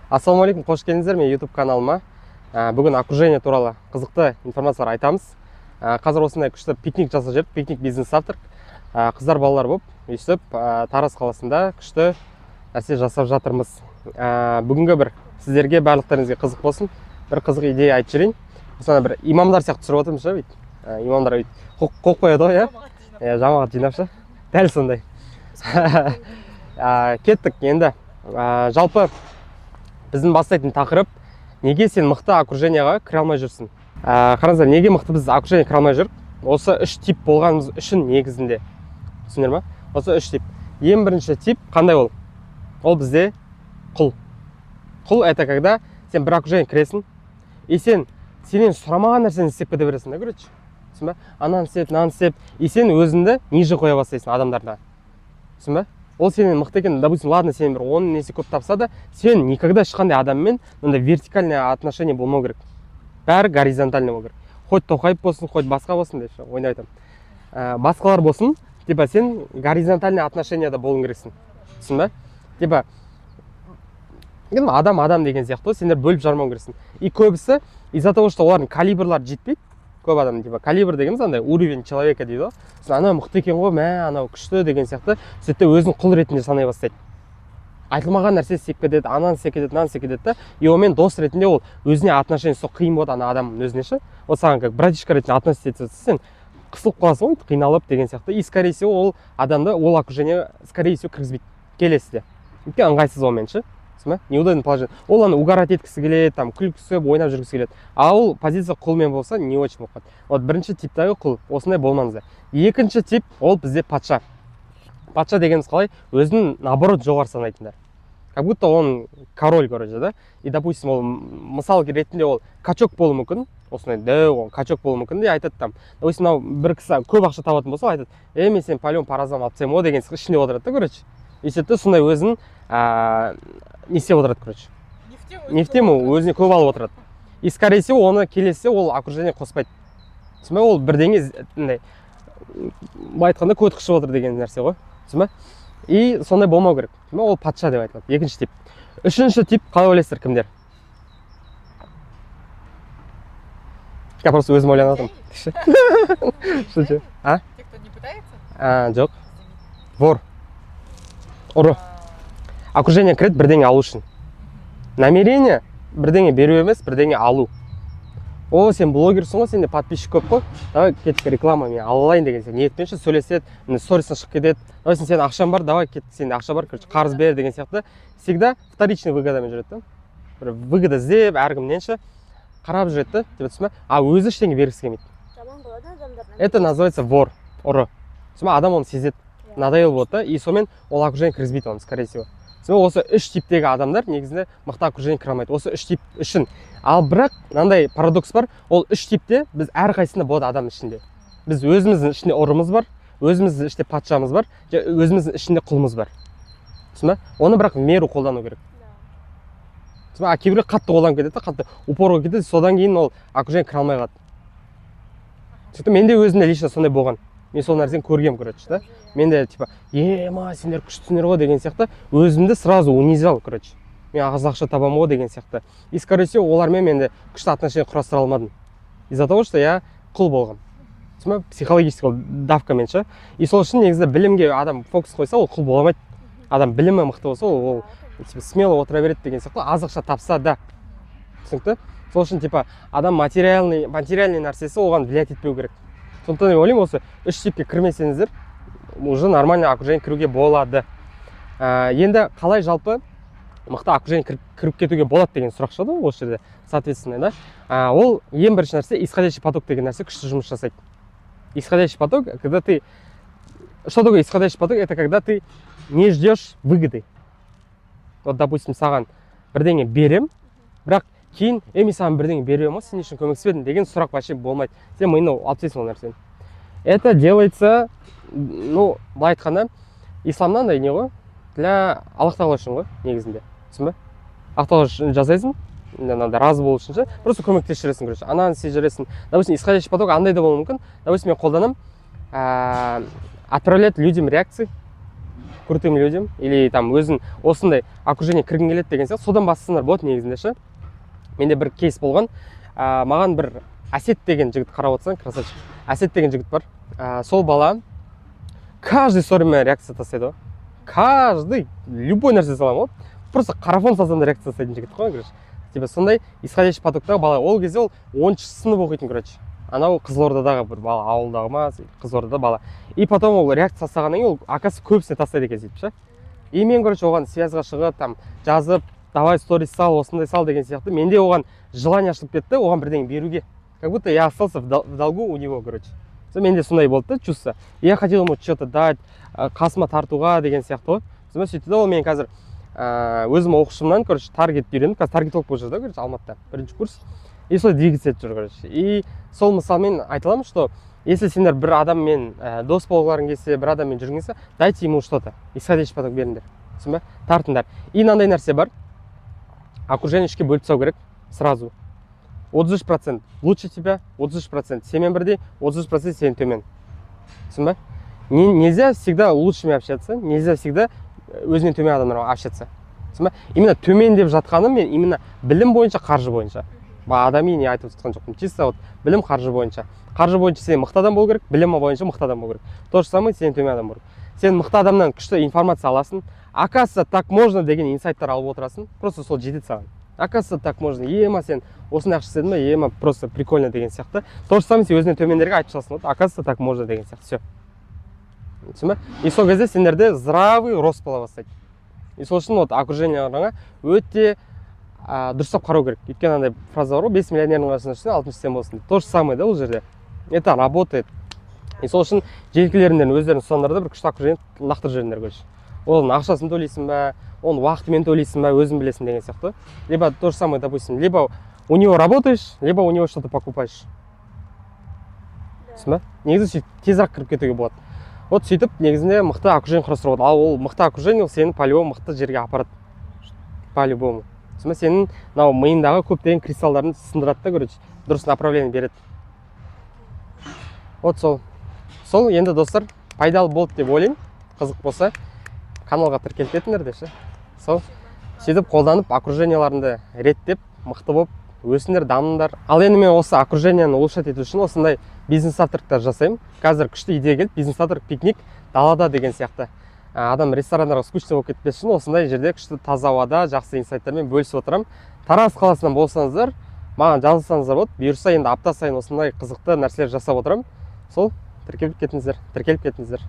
Ассалаумалейкум, қош келдіңіздер мен YouTube каналыма. Бүгін окружение туралы қызықты информациялар айтамыз. Қазір осындай күшті пикник жасап жүріп, пикник бизнес автор. Қыздар балалар болып, өйстіп Тараз қаласында күшті нәрсе жасап жатырмыз. Бүгінгі бір сіздерге барлықтарыңызға қызық болсын, бір қызық идея айтып жіберейін. Осыны бір имамдар сияқты түсіріп отырмыз ше, бүйтіп. Имамдар бүйтіп қоқ қояды ғой, иә? Жамағат жинап ше. Дәл сондай. Кеттік енді. Жалпы біздің бастайтын тақырып, неге сен мықты окружениеға кіре алмай жүрсің? Қараңыздар, неге мықты біз окружениеге кіре алмай жүрік? Осы үш тип болғанымыз үшін негізінде. Түсіндіңдер ме? Осы үш тип. Ең бірінші тип қандай ол? Ол бізде құл. Құл это когда сен бір окружениеге кіресің, и сенен сұрамаған нәрсені істеп кете бересің, да, көреді? Түсін бе? Ананы істеп, мынаны істеп, и сен өзіңді ниже қоя бастайсың адамдарда. Түсін бе? Ол сенен мықты екен, допустим, ладно, сен бір 10 несі көп тапса да, сен никогда ешқандай адаммен мындай вертикальное отношение болмау керек. Бәрі горизонтальный болу керек. Хоть Тоқаев болсын, хоть басқа болсын деп ойнап айтамын. Басқалар болсын, типа сен горизонтальный отношенияда болуың керексің. Түсін бе? Типа адам деген сияқты, сендер бөліп жармау керексің. И көбісі из-за того, что олардың калибрлары жетпейді. Көп адам, типа калибр дегеніміз андай уровень человека дейді ғой. Анау мықты екен ғой, анау күшті деген сияқты, сөйтіп өзін құл ретінде санай бастайды. Айтылмаған нәрсе істеп кетеді, ананы істеп кетеді, мынаны істеп кетеді, и онымен дос ретінде ол өзіне отношение сол қиын болады ана адамның өзіне ше. Ол саған как братишка ретінде относиться етсе, сен қысылып қаласың ғой, қиналып деген сияқты. И скорее всего ол адамды ол окружение скорее всего кіргізбейді келесіде. Өйткені ыңғайсыз онымен ше. Неудобный положение. Ол аны угарать еткісі келеді, там күлкісі, ойнап жүргісі келеді. А ол позиция құлмен болса не очень болып қалады. Вот бірінші типтегі құл, осындай болмаңыздар. Екінші тип ол бізде патша. Патша дегеніміз қалай? Өзін наоборот жоғары санайтындар. Как будто он король, короче, да? И допустим, ол мысал ретінде ол качок болуы мүмкін. Осындай дәу, ол качок болуы мүмкін де айтады там. Допустим, мынау бір кісі көп ақша табатын болса, айтады: мен сен палеон паразам алып тастаймын деген ішінде отырады да, короче. И сөйтіп сондай өзін не істеп отырады, короче. Нефтему өзіне көп алып отырады. И скорее всего оны келесе ол окружение қоспайды. Түсінбе, ол бірдеңе андай айтқанда көт қышып отыр деген нәрсе ғой. Түсінбе? И сондай болмау керек. Түсінбе, ол патша деп айтылады. Екінші тип. Үшінші тип қалай ойлайсыздар, кімдер? Я просто өзім ойланып отырмын. Шучу. А? Те, кто не пытается? Жоқ. Вор. Ұры. Окружение кіреді бірдеңе алу үшін. Намерение бірдеңе беру емес, бірдеңе алу. О, сен блогерсің ғой, сенде подписчик көп қой. Давай кеттік реклама мен алайын деген сен ниетпенше сөйлеседі, сторисына шығып кетеді. Давай сен ақшам бар, давай кеттік, сенде ақша бар, қарыз бер деген сияқты. Всегда вторичный выгодамен жүреді. Бір выгода іздеп, әркімненше қарап жүреді, деп түсінбе? А өзі ештеңе бергісі келмейді. Жаман болады адамдар. Это называется вор, ұры. Түсінбе, адам оны сезеді. Надоел болды да, и сонымен ол окружение кіргізбейді оны, скорее всего. Осы үш типтегі адамдар негізінде мықты окружение кіре алмайды. Осы үш тип үшін. Ал бірақ мынандай парадокс бар, ол үш типте біз әрқайсысында болады адам ішінде. Біз өзіміздің ішінде ұрымыз бар, өзіміздің ішінде патшамыз бар, өзіміздің ішінде құлымыз бар. Түсінбе? Оны бірақ меру қолдану керек. Түсінбе? Кейбіреу қатты қолданып кетеді, қатты упорға кетеді, содан кейін ол окружение кіре алмай қалады. Сөйтіп менде өзімде лично сондай болған. Мен сол нәрсені көргем, короче, да? Менде типа, сендер күштісіңдер ғой деген сияқты, өзімді сразу унизал, короче. Мен аз ақша табамын ғой деген сияқты. И скорее всего олармен менде күшті отношение құрастыра алмадым. Из-за того, что я құл болғам. Түсінбе? Психологический давкамен ше. И сол үшін негізі білімге адам фокус қойса, ол құл бола алмайды. Адам білімі мықты болса, ол типа смело отыра береді деген сияқты. Аз ақша тапса да. Түсінікті? Сол үшін типа адам материальный нәрсесі оған влиять етпеу керек. Сондықтан мен ойлаймын, осы үш типке кірмесеңіздер, уже нормально окружение кіруге болады. Енді қалай жалпы мықты окружение кіріп кетуге болады деген сұрақ шығады осы жерде. Соответственно, да? Ол ең бірінші нәрсе исходящий поток деген нәрсе күшті жұмыс жасайды. Исходящий поток, когда ты... Что такое исходящий поток? Это когда ты не ждешь выгоды. Вот, допустим, саған бірдеңе берем, бірақ кейін мен саған бірдеңе беремін ғой, сен үшін көмектеспедің деген сұрақ вообще болмайды. Сен миына алып тастайсың ол нәрсені. Это делается, былай айтқанда, исламнан да не ғой, для Аллах тағала үшін ғой, негізінде. Түсінбе? Аллах тағала үшін жасайсың, разы болу үшін, просто көмектесіп жүресің, короче. Ананы істеп жүресің. Допустим, исходящий поток андай да болуы мүмкін. Допустим, мен қолданам, отправлять людям реакции. крутым людям или там өзін осындай окружение кіргің келеді деген сияқты содан бастасаңдар болады негізінде ше. Менде бір кейс болған, маған бір Әсет деген жігіт қарап отырсаң, красавчик. Әсет деген жігіт бар. Сол бала каждый ссорыма реакция тастайды ғой. Каждый, любой нәрсе саламын ғой. Просто қарафон салсам да реакция тастайтын жігіт қой, короче. Типа сондай исходящий потоктағы бала. Ол кезде ол 10-шы сынып оқитын, короче. Анау Қызылордадағы бір бала, ауылдағы ма, Қызылордада бала. И потом ол реакция тастағаннан кейін ол оказывается көбісіне тастайды екен сөйтіп ше. И мен, короче, оған связьға шығып, там жазып, давай сторис сал, осындай сал деген сияқты. Менде оған желание ашылып кетті, оған бірдеңе беруге. Как будто я остался в долгу у него, короче. Менде сондай болды да, чувство. Я хотел ему что-то дать, қасыма тартуға деген сияқты ғой. Сөйтті да ол мен қазір өзім оқушымнан, короче, таргет үйреніп, қазір таргетолог болып жүр да, короче, Алматыда, 1-ші курс. И солай двигаться етіп жүр, короче. И сол мысалмен айта аламын, что если сендер бір адаммен дос болғыларың келсе, бір адаммен жүргің келсе, дайте ему что-то, исходящий поток беріңдер. Түсін бе? Тартыңдар. И мынандай нәрсе бар. Окружение үшке бөліп тастау керек сразу. 33% лучше тебя, 33% сенімен бірдей, 33% сен төмен. Түсін бе? Нельзя всегда лучшими общаться, нельзя всегда өзінен төмен адамдармен общаться. Түсін бе? Именно төмен деп жатқаным мен именно білім бойынша, қаржы бойынша. Адами не айтып жатқан жоқпын. Чисто вот білім, қаржы бойынша. Қаржы бойынша сен мықты адам болу керек, білім бойынша мықты адам болу керек. То же самое сен төмен адам болу керек. Сен мықты адамнан күшті информация аласың. Оказывается, так можно деген инсайттар алып отырасың. Просто сол жетеді саған. Оказывается, так можно. Ема сен осындай ақша істедің ба, ема просто прикольно деген сияқты. То же самое сен өзіңнен төмендерге айтып саласың. Оказывается, так можно деген сияқты. Все. Түсін бе? И сол кезде сендерде здравый рост бола бастайды. И сол үшін вот окружениеңа өте дұрыстап қарау керек. Өйткені андай фраза бар ғой, 5 миллионердің арасында жүрсең, 6-шы сен болсын. То же самое да ол жерде. Это работает. И сол үшін желкелеріңден өздерің ұстандарда бір күшті окружение лақтырып жіберіңдер, короче. Оның ақшасын төлейсің ба, оның уақытымен төлейсің ба, өзің білесің деген сияқты. Либо то же самое, допустим, либо у него работаешь, либо у него что-то покупаешь. Түсін бе? Негізі сөйтіп тезірек кіріп кетуге болады. Вот сөйтіп негізінде мықты окружение құрастыруға болады. Ал ол мықты окружение ол сені по-любому мықты жерге апарады. По-любому. Түсін бе? Сенің мынау миыңдағы көптеген кристалдарын сындырады да, короче, дұрыс направление береді. Вот сол. Сол енді достар пайдалы болды деп ойлаймын. Қызық болса каналға тіркеліп кетіңдер деші. Сол. Сөйтіп қолданып окруженияларыңды реттеп, мықты болып өсіңдер, дамыңдар. Ал енді мен осы окружениені улучшать ету үшін осындай бизнес-авторлықтар жасаймын. Қазір күшті идея келді, бизнес-авторлық пикник далада деген сияқты. Адам ресторандарға скучно болып кетпес үшін осындай жерде күшті таза ауада жақсы инсайттармен бөлісіп отырамын. Тараз қаласынан болсаңыздар, маған жазылсаңыздар болады. Бұйырса енді апта сайын осындай қызықты нәрселер жасап отырамын. Сол тіркеліп кетіңіздер.